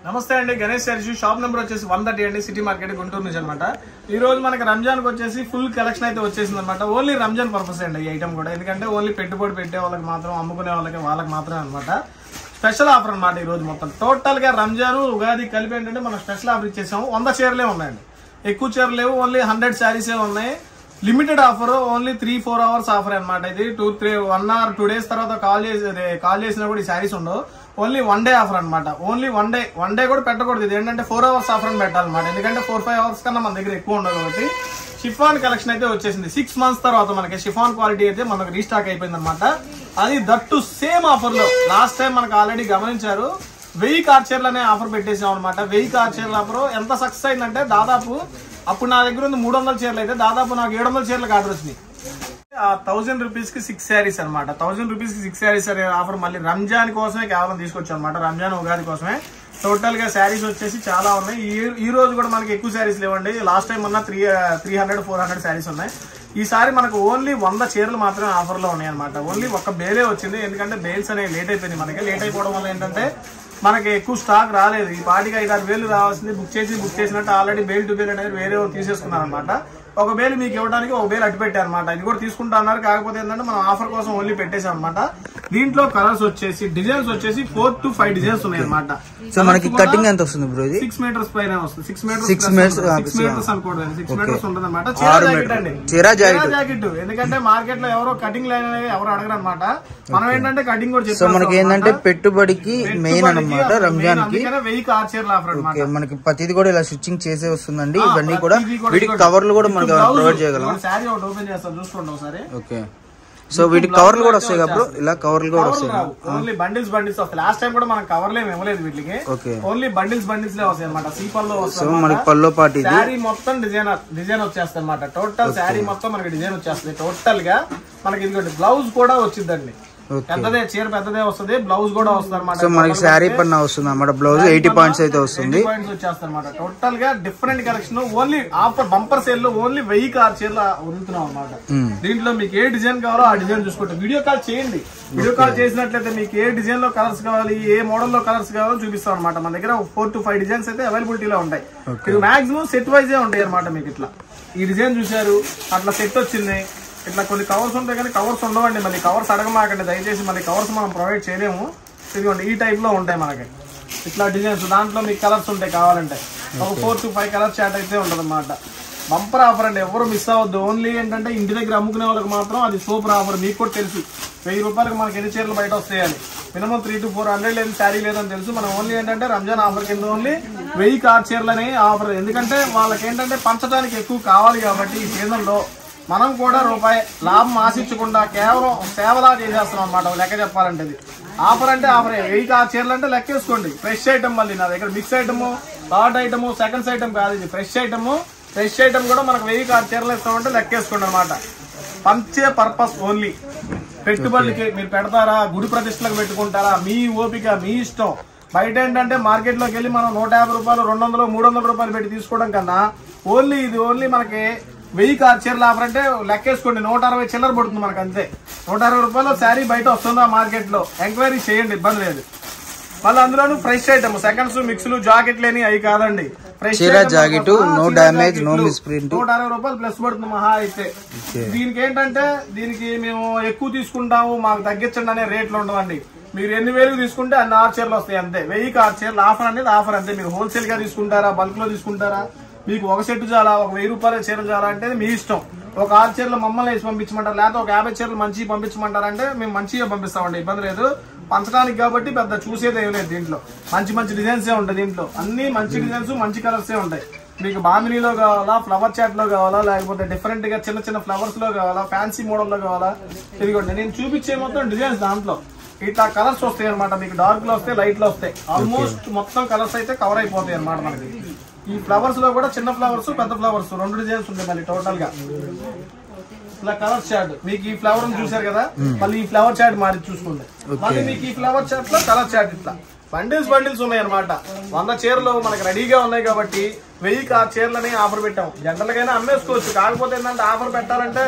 నమస్తే అండి, Ganesh saris shop number వచ్చేసి 130 అండి, సిటీ మార్కెట్ గుంటూరు నుంచి అనమాట. ఈ రోజు మనకి రంజాన్ కి వచ్చేసి ఫుల్ కలెక్షన్ అయితే వచ్చేసింది అనమాట. ఓన్లీ రంజాన్ పర్పస్ అండి ఈ ఐటమ్ కూడా, ఎందుకంటే ఓన్లీ పెట్టుబడి పెట్టే వాళ్ళకి మాత్రం, అమ్ముకునే వాళ్ళకి మాత్రమే అనమాట. స్పెషల్ ఆఫర్ అనమాట ఈ రోజు మొత్తం. టోటల్ గా రంజాన్ ఉగాది కలిపి ఏంటంటే మనం స్పెషల్ ఆఫర్ ఇచ్చేసాము. 100 చీరలే ఉన్నాయండి, ఎక్కువ చీరలు లేవు. ఓన్లీ 100 శారీసే ఉన్నాయి. Limited offer, only 3-4 hours offer అనమాట. ఇది 1 or 2 days తర్వాత కాల్ చేసినా కూడా ఈ శారీస్ ఉండవు. ఓన్లీ 1 day ఆఫర్ అనమాట. ఓన్లీ 1 day కూడా పెట్టకూడదు. ఇది ఏంటంటే 4 hours ఆఫర్ అని పెట్టాలన్నమాట, ఎందుకంటే 4-5 hours కన్నా మన దగ్గర ఎక్కువ ఉండదు కాబట్టి. షిఫాన్ కలెక్షన్ అయితే వచ్చేసింది. 6 months తర్వాత మనకి షిఫాన్ క్వాలిటీ అయితే మనకు రీస్టాక్ అయిపోయింది అనమాట. అది దట్టు సేమ్ ఆఫర్ లో. లాస్ట్ టైం మనకు ఆల్రెడీ గమనించారు, 1000 కార్చర్లు అనే ఆఫర్ పెట్టేసాం అనమాట. 1000 కార్చర్ల ఆఫర్ ఎంత సక్సెస్ అయిందంటే, దాదాపు అప్పుడు నా దగ్గర ఉంది 300 చీరలు, అయితే దాదాపు నాకు 700 చీరలకు ఆర్డర్ వచ్చినాయి. 1000 రూపీస్ కి 6 శారీస్ అనమాట. 1000 రూపీస్ కి 6 శారీస్ అనే ఆఫర్ మళ్ళీ రంజాన్ కోసమే కేవలం తీసుకొచ్చాం అనమాట. రంజాన్ ఉగాది కోసమే. టోటల్ గా శారీస్ వచ్చేసి చాలా ఉన్నాయి. ఈ రోజు కూడా మనకి ఎక్కువ శారీస్ లేవండి. లాస్ట్ టైం ఉన్న 300-400 శారీస్ ఉన్నాయి. ఈసారి మనకు ఓన్లీ 100 చీరలు మాత్రమే ఆఫర్ లో ఉన్నాయి అనమాట. ఓన్లీ ఒక బేలే వచ్చింది, ఎందుకంటే బేల్స్ అనేవి లేట్ అయిపోయింది మనకి. లేట్ అయిపోవడం వల్ల ఏంటంటే మనకి ఎక్కువ స్టాక్ రాలేదు. ఈ పాటికి 5-6 వేలు రావాల్సింది, బుక్ చేసినట్టు ఆల్రెడీ బేల్ టు బేల్ అనేది వేరే తీసేసుకున్నారు అనమాట. ఒక బేలు మీకు ఇవ్వడానికి ఒక బేలు అటు పెట్టారు అనమాట. ఇది కూడా తీసుకుంటా అన్నారు, కాకపోతే ఏంటంటే మనం ఆఫర్ కోసం ఓన్లీ పెట్టేసాం అనమాట. దీంట్లో కలర్స్ వచ్చేసి, డిజైన్స్ వచ్చేసి 4 to 5 డిజైన్స్ ఉన్నాయి అనమాట. సో మనకి కటింగ్ ఎంత వస్తుంది బ్రో? ఇది 6 meters పైన వస్తుంది. 6 meters అనుకోండి, 6 meters ఉంటుంది అనమాట. చీరా జాకెట్, ఎందుకంటే మార్కెట్ లో ఎవరో కటింగ్ లైన్ అనేది ఎవరు అడగరు అనమాట. మనం ఏంటంటే కటింగ్ కూడా చెప్తాం. మనకి ఏంటంటే పెట్టుబడికి మెయిన్ అనమాట రంజాన్ కి. 1000 కార్చర్ల ఆఫర్ అనమాట. మనకి ప్రతిది కూడా ఇలా స్టిచ్చింగ్ చేసే వస్తుందండి. ఇవన్నీ కూడా వీటికి కవర్లు కూడా మనకి ప్రొవైడ్ చేయగలం. శారీ ఒకటి ఓపెన్ చేస్తాం, చూసుకోండి ఒకసారి. ఓకే, సో వీటికి కవర్లు కూడా వస్తాయి కదా, ఇలా కవర్లు కూడా వస్తాయి. ఓన్లీ బండిల్స్ వస్తాయి. లాస్ట్ టైం కూడా మనం కవర్లు ఏమి ఇవ్వలేదు వీటికి. ఓన్లీ బండిల్స్ లే వస్తాయి అనమాట. సీపల్లో వస్తాయి. మనకి పల్లో పాటు శారీ మొత్తం డిజైన్ వచ్చేస్తాయి అనమాట. టోటల్ శారీ మొత్తం మనకి డిజైన్ వచ్చేస్తుంది. టోటల్ గా మనకి ఇదిగోండి, బ్లౌజ్ కూడా వచ్చిందండి. పెద్దదే చీర, పెద్దదే వస్తుంది. బ్లౌజ్ కూడా వస్తుంది అనమాట. మనకి శారీ పన్నా వస్తుంది అన్నమాట. బ్లౌజ్ 80 points అయితే వస్తుంది. 80 points వచ్చేస్తుంది అనమాట. టోటల్ గా different collection. Only offer bumper sale లో ఓన్లీ 1000 కార్చర్లు వదులుతున్నాం అనమాట. దీంట్లో మీకు ఏ డిజైన్ కావాలో ఆ డిజైన్ చూసుకోండి. వీడియో కాల్ చేయండి. వీడియో కాల్ చేసినట్లయితే మీకు ఏ డిజైన్ లో కలర్స్ కావాలి, ఏ మోడల్ లో కలర్స్ కావాలో చూపిస్తాం అనమాట. మన దగ్గర 4 to 5 డిజైన్స్ అయితే అవైలబిలిటీలో ఉంటాయి. ఇది మాక్సిమం సెట్ వైజ్ ఉంటాయి అనమాట. మీకు ఇట్లా ఈ డిజైన్ చూసారు, అట్లా సెట్ వచ్చింది. ఇట్లా కొన్ని కవర్స్ ఉంటాయి కానీ కవర్స్ ఉండవండి. మళ్ళీ కవర్స్ అడగమాకండి దయచేసి. మళ్ళీ కవర్స్ మనం ప్రొవైడ్ చేయలేము. ఇదిగోండి ఈ టైప్ లో ఉంటాయి మనకి ఇట్లా డిజైన్స్. దాంట్లో మీకు కలర్స్ ఉంటాయి కావాలంటే. ఒక 4 to 5 కలర్ చాట్ అయితే ఉంటుంది అన్నమాట. బంపర్ ఆఫర్ అండి, ఎవరు మిస్ అవ్వద్దు. ఓన్లీ ఏంటంటే ఇంటి దగ్గర అమ్ముకునే వాళ్ళకి మాత్రం అది సూపర్ ఆఫర్. మీకు కూడా తెలుసు 1000 రూపాయలకు మనకి ఎన్ని చీరలు బయట వస్తాయని. మినిమం 300 to 400 లేదు, శారీ లేదని తెలుసు. మనం ఓన్లీ ఏంటంటే రంజాన్ ఆఫర్ కింద ఓన్లీ 1000 కార్చర్లు అనే ఆఫర్. ఎందుకంటే వాళ్ళకి ఏంటంటే పంచడానికి ఎక్కువ కావాలి కాబట్టి ఈ సీజన్లో మనం కూడా రూపాయి లాభం ఆశించకుండా కేవలం సేవలా చేసేస్తున్నాం అనమాట. లెక్క చెప్పాలంటే ఇది ఆఫర్ అంటే ఆఫర్. 1000 కార్చర్లు అంటే లెక్కేసుకోండి. Fresh item. మళ్ళీ నా దగ్గర mix item, third item, seconds item కాదు, ఇది ఫ్రెష్ ఐటమ్. ఫ్రెష్ ఐటమ్ కూడా మనకు 1000 కార్చర్లు ఇస్తామంటే లెక్కేసుకోండి అనమాట. పంచే పర్పస్ ఓన్లీ. పెట్టుబడికి మీరు పెడతారా, గుడి ప్రతిష్టలకు పెట్టుకుంటారా, మీ ఓపిక, మీ ఇష్టం. బయట ఏంటంటే మార్కెట్ లోకి వెళ్ళి మనం 150 రూపాయలు, 200, 300 రూపాయలు పెట్టి తీసుకోవడం కన్నా ఓన్లీ ఇది ఓన్లీ మనకి 1000 కార్చర్లు ఆఫర్ అంటే లెక్కేసుకోండి. 160 చిల్లర పడుతుంది మనకు, అంతే. 160 రూపాయలు శారీ బయట వస్తుందా మార్కెట్ లో, ఎంక్వైరీ చేయండి, ఇబ్బంది లేదు. మళ్ళీ అందులోనూ ఫ్రెష్ ఐటమ్, సెకండ్స్, మిక్స్లు, జాకెట్లు అని అవి కాదండి. Fresh jacket, no damage, no misprint. 160 రూపాయలు ప్లస్ పడుతుంది మహా అయితే. దీనికి ఏంటంటే దీనికి మేము ఎక్కువ తీసుకుంటాము, మాకు తగ్గించండి అనే రేట్లు ఉండవండి. మీరు ఎన్ని వేలు తీసుకుంటే అన్ని ఆర్చర్లు వస్తాయి, అంతే. 1000 కార్చర్లు ఆఫర్ అనేది ఆఫర్, అంతే. మీరు హోల్సేల్ గా తీసుకుంటారా, బల్క్ లో తీసుకుంటారా, మీకు ఒక సెట్ చాలా, ఒక 1000 రూపాయల చీరలు చాలా అంటే మీ ఇష్టం. ఒక 6 చీరలు మమ్మల్ని వేసి పంపించమంటారు, లేకపోతే ఒక 50 చీరలు మంచి పంపించమంటారంటే మేము మంచిగా పంపిస్తామండి, ఇబ్బంది లేదు. పంచడానికి కాబట్టి పెద్ద చూసేది ఏం లేదు. దీంట్లో మంచి డిజైన్సే ఉంటాయి. దీంట్లో అన్ని మంచి డిజైన్స్, మంచి కలర్సే ఉంటాయి. మీకు బామినీలో కావాలా, ఫ్లవర్ చాట్ లో కావాలా, లేకపోతే డిఫరెంట్ గా చిన్న ఫ్లవర్స్ లో కావాలా, ఫ్యాన్సీ మోడల్ లో కావాలా, ఇదిగోండి నేను చూపించే మొత్తం డిజైన్స్. దాంట్లో ఇట్లా కలర్స్ వస్తాయి అనమాట. మీకు డార్క్ లో వస్తాయి, లైట్ లో వస్తాయి. ఆల్మోస్ట్ మొత్తం కలర్స్ అయితే కవర్ అయిపోతాయి అనమాట మనకి. ఈ ఫ్లవర్స్ లో కూడా చిన్న ఫ్లవర్స్, పెద్ద ఫ్లవర్స్ 2 డిజైన్స్ ఉంటాయి మళ్ళీ టోటల్ గా. ఇట్లా కలర్ చార్ట్ మీకు ఈ ఫ్లవర్ చూసారు కదా, మళ్ళీ ఈ ఫ్లవర్ చార్ట్ మారి చూసుకోండి. మళ్ళీ మీకు ఈ ఫ్లవర్ చార్ట్ లో కలర్ చార్ట్ ఇట్లా బండిల్స్ ఉన్నాయి అనమాట. 100 చీరలు మనకి రెడీగా ఉన్నాయి కాబట్టి 1000 చీరలని ఆఫర్ పెట్టాం. జనరల్ గానే అమ్మేసుకోవచ్చు. కాకపోతే ఏంటంటే ఆఫర్ పెట్టాలంటే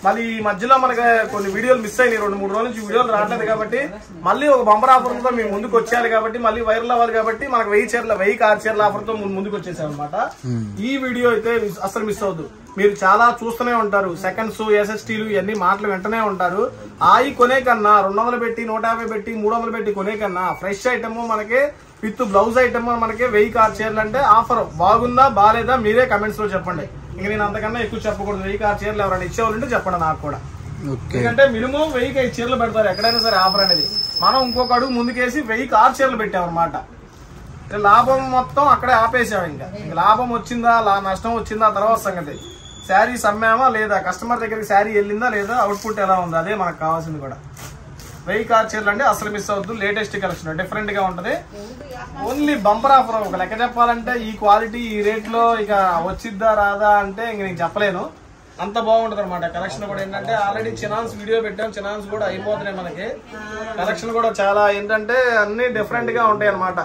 మళ్ళీ ఈ మధ్యలో మనకి కొన్ని వీడియోలు మిస్ అయినాయి. 2-3 రోజుల నుంచి వీడియోలు రావట్లేదు కాబట్టి మళ్ళీ ఒక బంపర్ ఆఫర్ తో మేము ముందుకు వచ్చేయాలి కాబట్టి మళ్ళీ వైరల్ అవ్వాలి కాబట్టి మనకు 1000 చీరల ఆఫర్ తో ముందుకు వచ్చేసాం అనమాట. ఈ వీడియో అయితే అసలు మిస్ అవ్వద్దు. మీరు చాలా చూస్తూనే ఉంటారు, సెకండ్స్, ఎస్ఎస్టీలు ఇవన్నీ మాటలు వింటూనే ఉంటారు. ఆయి కొనే కన్నా 200 పెట్టి 150 పెట్టి 300 పెట్టి కొనే కన్నా ఫ్రెష్ ఐటమ్ మనకి విత్ బ్లౌజ్ ఐటమ్ మనకి 1000 చీరలు అంటే ఆఫర్ బాగుందా బాలేదా మీరే కమెంట్స్ లో చెప్పండి. ఇంక నేను అంతకన్నా ఎక్కువ చెప్పకూడదు. 1000 చీరలు ఎవరైనా ఇచ్చేవాళ్ళంటే చెప్పండి నాకు కూడా. ఎందుకంటే మినిమం 1000 చీరలు పెడతారు ఎక్కడైనా సరే ఆఫర్ అనేది. మనం ఇంకొక అడుగు ముందుకేసి 1000 చీరలు పెట్టాం అనమాట. లాభం మొత్తం అక్కడే ఆపేసాం. ఇంకా లాభం వచ్చిందా నష్టం వచ్చిందా తర్వాత సంగతి. శారీస్ అమ్మామా లేదా, కస్టమర్ దగ్గరికి శారీ వెళ్ళిందా లేదా, అవుట్పుట్ ఎలా ఉంది, అదే మనకు కావాల్సింది కూడా. 1000 చీరలు అంటే అసలు మిస్ అవద్దు. లేటెస్ట్ కలెక్షన్ డిఫరెంట్ గా ఉంటది. Only bumper offer. ఒక లెక్క చెప్పాలంటే ఈ క్వాలిటీ ఈ రేట్ లో ఇక వచ్చిద్దా రాదా అంటే ఇంక నేను చెప్పలేను. అంత బాగుంటది అనమాట. కలెక్షన్ కూడా ఏంటంటే ఆల్రెడీ చినాన్స్ వీడియో పెట్టాం. చినాన్స్ కూడా అయిపోతున్నాయి మనకి. కలెక్షన్ కూడా చాలా ఏంటంటే అన్ని డిఫరెంట్ గా ఉంటాయి అనమాట.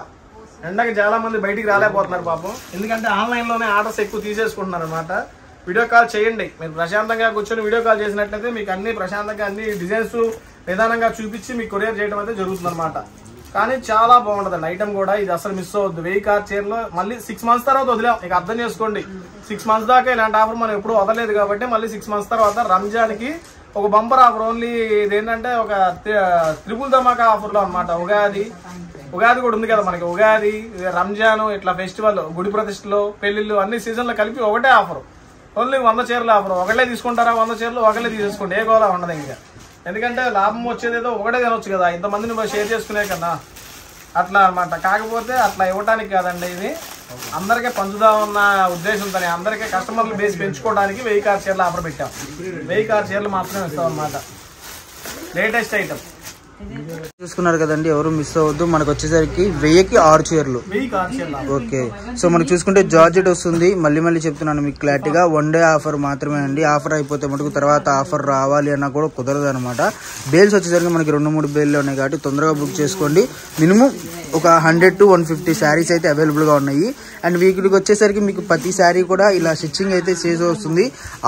ఎండకి చాలా మంది బయటికి రాలేకపోతున్నారు పాపం. ఎందుకంటే ఆన్లైన్ లోనే ఆర్డర్స్ ఎక్కువ తీసేసుకుంటున్నారు అనమాట. వీడియో కాల్ చేయండి. మీరు ప్రశాంతంగా కూర్చొని వీడియో కాల్ చేసినట్లయితే మీకు అన్ని ప్రశాంతంగా అన్ని డిజైన్స్ విధానంగా చూపించి మీకు కొరియర్ చేయడం అయితే జరుగుతుంది అనమాట. కానీ చాలా బాగుంటదండి ఐటమ్ కూడా. ఇది అసలు మిస్ అవ్వద్దు. 1000 చీరలో మళ్ళీ 6 మంత్స్ తర్వాత వదిలేం. ఇక అర్థం చేసుకోండి. 6 మంత్స్ దాకా ఇలాంటి ఆఫర్ మనం ఎప్పుడు వదలలేదు కాబట్టి మళ్ళీ 6 మంత్స్ తర్వాత రంజాన్ కి ఒక బంపర్ ఆఫర్. ఓన్లీ ఇదేంటంటే ఒక త్రిపుల్ ధమాకా ఆఫర్ లో అనమాట. ఉగాది కూడా ఉంది కదా మనకి. ఉగాది, రంజాన్ ఇట్లా ఫెస్టివల్, గుడి ప్రతిష్టలు, పెళ్లిళ్ళు అన్ని సీజన్లు కలిపి ఒకటే ఆఫర్. ఓన్లీ 100 చీరల ఆఫర్. ఒకళ్ళే తీసుకుంటారా 100 చీరలు ఒకళ్ళే తీసేసుకోండి. ఏ గోలా ఉండదు ఇంకా. ఎందుకంటే లాభం వచ్చేదేదో ఒకటే తినొచ్చు కదా, ఇంతమందిని షేర్ చేసుకునే కదా అట్లా అనమాట. కాకపోతే అట్లా ఇవ్వడానికి కాదండి, ఇది అందరికీ పంచుదామన్న ఉద్దేశంతో అందరికీ కస్టమర్లు బేస్ పెంచుకోవడానికి 1000 చీరలు ఆఫర్ పెట్టాం. 1000 చీరలు మాత్రమే ఇస్తాం అనమాట. లేటెస్ట్ ఐటమ్ చూసుకున్నారు కదండి. ఎవరు మిస్ అవ్వద్దు. మనకు వచ్చేసరికి 1000కి 6 చీరలు. ఓకే. సో మనకు చూసుకుంటే జార్జెట్ వస్తుంది. మళ్ళీ చెప్తున్నాను మీకు క్లారిటీగా. 1 డే ఆఫర్ మాత్రమే అండి. ఆఫర్ అయిపోతే మటుకు తర్వాత ఆఫర్ రావాలి అన్నా కూడా కుదరదు అనమాట. బేల్స్ వచ్చేసరికి మనకి 2-3 బేల్లు ఉన్నాయి కాబట్టి తొందరగా బుక్ చేసుకోండి. మినిమం ఒక 100 to 150 శారీస్ అయితే అవైలబుల్ గా ఉన్నాయి. అండ్ వీటికి వచ్చేసరికి మీకు ప్రతి శారీ కూడా ఇలా స్టిచ్చింగ్ అయితే చేసి వస్తుంది.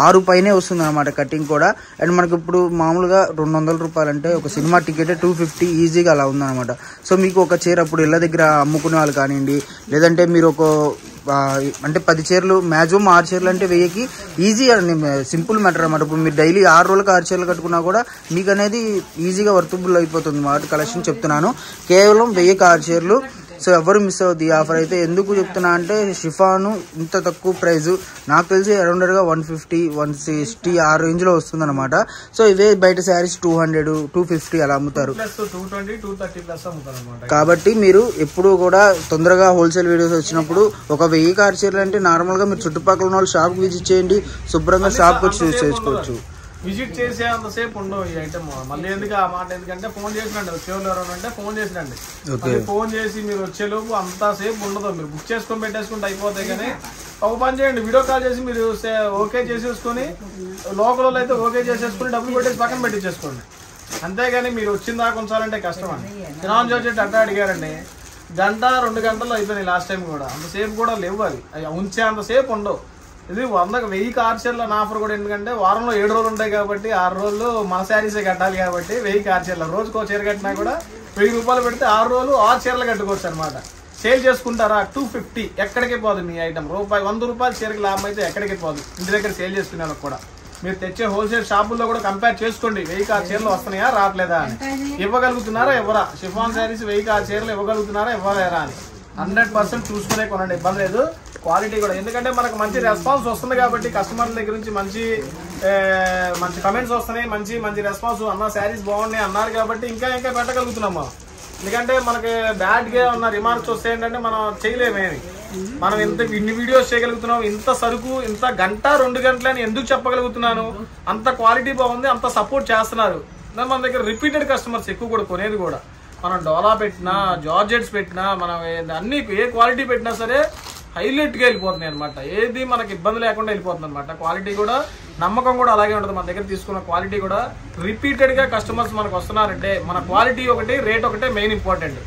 6 పైనే వస్తుంది అనమాట కటింగ్ కూడా. అండ్ మనకి ఇప్పుడు మామూలుగా 200 రూపాయలు అంటే ఒక సినిమా టికెట్ 250 ఈజీగా అలా ఉందన్నమాట. సో మీకు ఒక చీర అప్పుడు ఇళ్ళ దగ్గర అమ్ముకునే వాళ్ళు కానివ్వండి, లేదంటే మీరు ఒక అంటే 10 చీరలు మ్యాక్సిమం 6 చీరలు అంటే 1000కి ఈజీ అండి. సింపుల్ మ్యాటర్ అనమాట. ఇప్పుడు మీరు డైలీ 6 రోజులకు 6 చీరలు కట్టుకున్నా కూడా మీకు అనేది ఈజీగా వర్తబుల్ అయిపోతుంది అన్నమాట. కలెక్షన్ చెప్తున్నాను. కేవలం 1000కి 6 చీరలు. సో ఎవరు మిస్ అవుద్ది ఈ ఆఫర్ అయితే. ఎందుకు చెప్తున్నా అంటే షిఫాను ఇంత తక్కువ ప్రైస్ నాకు తెలిసి అరౌండ్ గా 150-160 ఆ రేంజ్ లో వస్తుంది అనమాట. సో ఇవే బయట శారీస్ 200-250 అలా అమ్ముతారు. కాబట్టి మీరు ఎప్పుడు కూడా తొందరగా హోల్సేల్ వీడియోస్ వచ్చినప్పుడు ఒక 1000కి 6 చీరలు అంటే నార్మల్ గా మీరు చుట్టుపక్కల ఉన్న వాళ్ళు షాప్ విజిట్ చేయండి. శుభ్రంగా షాప్ వచ్చి యూజ్ చేసుకోవచ్చు. విజిట్ చేసే అంతసేపు ఉండవు ఈ ఐటమ్. మళ్ళీ ఎందుకు ఆ మాట, ఎందుకంటే ఫోన్ చేసినండి వచ్చేవాళ్ళు ఎవరైనా అంటే ఫోన్ చేసినండి. ఫోన్ చేసి మీరు వచ్చేలోపు అంతసేపు ఉండదు. మీరు బుక్ చేసుకొని పెట్టేసుకుంటే అయిపోతాయి. కానీ ఒక పని చేయండి, వీడియో కాల్ చేసి మీరు ఓకే చేసేసుకొని, లోకల్ అయితే ఓకే చేసేసుకుని డబ్బులు పెట్టేసి పక్కన పెట్టించేసుకోండి. అంతేగాని మీరు వచ్చిన దాకా ఉంచాలంటే కష్టం అండి. చినాన్ జార్జెట్ అడ్డా అడిగారండి, 1-2 గంటల్లో అయిపోయినాయి లాస్ట్ టైం కూడా. అంతసేపు కూడా లేవు అవి ఉంచే అంతసేపు ఉండవు. ఇది 1000కి 6 చీరల ఆఫర్ కూడా. ఎందుకంటే వారంలో 7 రోజులు ఉంటాయి కాబట్టి 6 రోజులు మన శారీసే కట్టాలి కాబట్టి 1000కి 6 చీరలు. రోజుకో చీర కట్టినా కూడా 1000 రూపాయలు పెడితే 6 రోజులు 6 చీరలు కట్టుకోవచ్చు అనమాట. సేల్ చేసుకుంటారా 250 ఎక్కడికి పోదు మీ ఐటమ్. 100 రూపాయల చీరకి లాభం అయితే ఎక్కడికి పోదు. ఇంటి దగ్గర సేల్ చేసుకునే వాళ్ళకి కూడా మీరు తెచ్చే హోల్సేల్ షాపుల్లో కూడా కంపేర్ చేసుకోండి. 1000కి 6 చీరలు వస్తున్నాయా రావట్లేదా అని. ఇవ్వగలుగుతున్నారా ఎవరా షిఫాన్ శారీస్ 1000కి 6 చీరలు ఇవ్వగలుగుతున్నారా ఇవ్వలేరా అని 100% చూసుకునే కొనండి. ఇబ్బంది లేదు. క్వాలిటీ కూడా, ఎందుకంటే మనకు మంచి రెస్పాన్స్ వస్తుంది కాబట్టి కస్టమర్ల దగ్గర నుంచి మంచి కమెంట్స్ వస్తున్నాయి. మంచి రెస్పాన్స్. అన్న శారీస్ బాగున్నాయి అన్నారు కాబట్టి ఇంకా పెట్టగలుగుతున్నాం మనం. ఎందుకంటే మనకి బ్యాడ్ గా ఉన్న రిమార్క్స్ వస్తే ఏంటంటే మనం చేయలేమేమి. మనం ఇన్ని వీడియోస్ చేయగలుగుతున్నాం. ఇంత సరుకు ఇంత 1-2 గంటలని ఎందుకు చెప్పగలుగుతున్నాను? అంత క్వాలిటీ బాగుంది, అంత సపోర్ట్ చేస్తున్నారు. మన దగ్గర రిపీటెడ్ కస్టమర్స్ ఎక్కువ కూడా కొనేది కూడా. మనం డోలా పెట్టినా, జార్జెట్స్ పెట్టినా, మనం అన్ని ఏ క్వాలిటీ పెట్టినా సరే హైలైట్గా వెళ్ళిపోతున్నాయి అనమాట. ఏది మనకి ఇబ్బంది లేకుండా వెళ్ళిపోతుంది అనమాట. క్వాలిటీ కూడా, నమ్మకం కూడా అలాగే ఉంటుంది. మన దగ్గర తీసుకున్న క్వాలిటీ కూడా రిపీటెడ్గా కస్టమర్స్ మనకు వస్తున్నారంటే మన క్వాలిటీ ఒకటి, రేట్ ఒకటే మెయిన్ ఇంపార్టెంట్.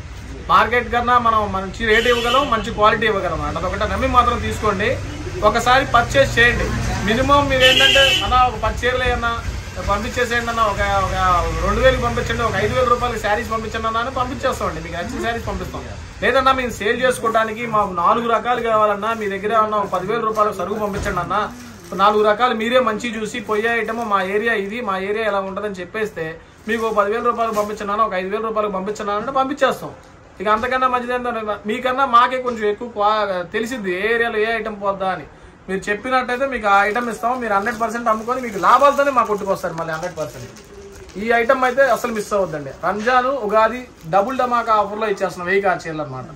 మార్కెట్ కన్నా మనం మంచి రేట్ ఇవ్వగలం, మంచి క్వాలిటీ ఇవ్వగలం అన్నమాట. అదొకటి నమ్మి మాత్రం తీసుకోండి. ఒకసారి పర్చేస్ చేయండి. మినిమం మీరు ఏంటంటే అన్న ఒక 10 చీరలు ఏమన్నా పంపించేసేయండి అన్న, ఒక 2000కి పంపించండి, ఒక 5000 రూపాయలకి శారీస్ పంపించండి అన్న అని పంపించేస్తామండి. మీకు నచ్చిన శారీస్ పంపిస్తాం. లేదన్నా మేము సేల్ చేసుకోవడానికి మాకు 4 రకాలు కావాలన్నా, మీ దగ్గర ఉన్న 10,000 రూపాయలు సరుకు పంపించండి అన్న, 4 రకాలు మీరే మంచి చూసి పోయే ఐటమ్ మా ఏరియా ఇది, మా ఏరియా ఎలా ఉంటుందని చెప్పేస్తే మీకు 10,000 రూపాయలు పంపించన్నా, ఒక 5,000 రూపాయలకు పంపించన్నా అంటే పంపించేస్తాం. ఇక అంతకన్నా మంచిది ఏంటంటే మీకన్నా మాకే కొంచెం ఎక్కువ తెలిసిద్ది ఏ ఏరియాలో ఏ ఐటమ్ పోద్దా అని. మీరు చెప్పినట్టయితే మీకు ఆ ఐటమ్ ఇస్తాం. మీరు 100% అమ్ముకొని మీకు లాభాలతోనే మా కొట్టుకొస్తారు మళ్ళీ 100%. ఈ ఐటమ్ అయితే అసలు మిస్ అవ్వద్దండి. రంజాన్, ఉగాది డబుల్ ధమాకా ఆఫర్లో ఇచ్చేస్తున్నాం 1000 చీరలు అనమాట.